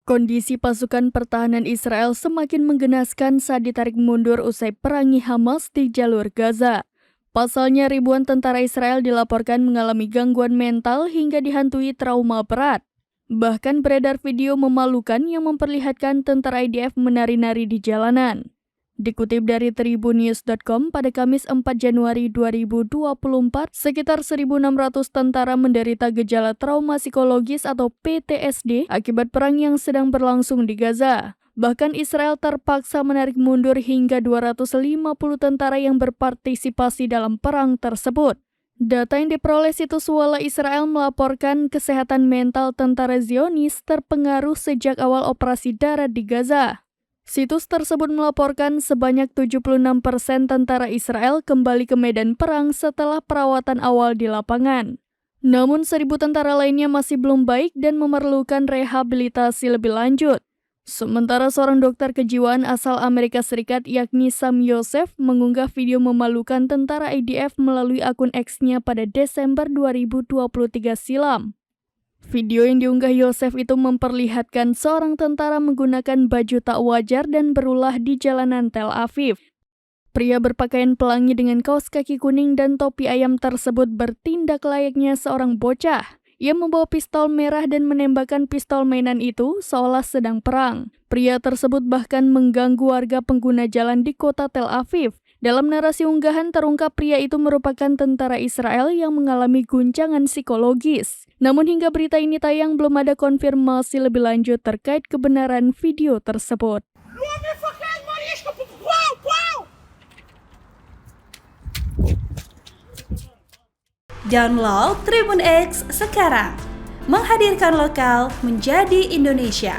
Kondisi pasukan pertahanan Israel semakin menggenaskan saat ditarik mundur usai perangi Hamas di jalur Gaza. Pasalnya ribuan tentara Israel dilaporkan mengalami gangguan mental hingga dihantui trauma berat. Bahkan beredar video memalukan yang memperlihatkan tentara IDF menari-nari di jalanan. Dikutip dari tribunnews.com pada Kamis 4 Januari 2024, sekitar 1.600 tentara menderita gejala trauma psikologis atau PTSD akibat perang yang sedang berlangsung di Gaza. Bahkan Israel terpaksa menarik mundur hingga 250 tentara yang berpartisipasi dalam perang tersebut. Data yang diperoleh situs Walla Israel melaporkan kesehatan mental tentara Zionis terpengaruh sejak awal operasi darat di Gaza. Situs tersebut melaporkan sebanyak 76% tentara Israel kembali ke medan perang setelah perawatan awal di lapangan. Namun 1.000 tentara lainnya masih belum baik dan memerlukan rehabilitasi lebih lanjut. Sementara seorang dokter kejiwaan asal Amerika Serikat yakni Sam Yosef mengunggah video memalukan tentara IDF melalui akun X-nya pada Desember 2023 silam. Video yang diunggah Yosef itu memperlihatkan seorang tentara menggunakan baju tak wajar dan berulah di jalanan Tel Aviv. Pria berpakaian pelangi dengan kaos kaki kuning dan topi ayam tersebut bertindak layaknya seorang bocah. Ia membawa pistol merah dan menembakkan pistol mainan itu seolah sedang perang. Pria tersebut bahkan mengganggu warga pengguna jalan di kota Tel Aviv. Dalam narasi unggahan terungkap pria itu merupakan tentara Israel yang mengalami guncangan psikologis. Namun hingga berita ini tayang belum ada konfirmasi lebih lanjut terkait kebenaran video tersebut. Download Tribun X sekarang, menghadirkan lokal menjadi Indonesia.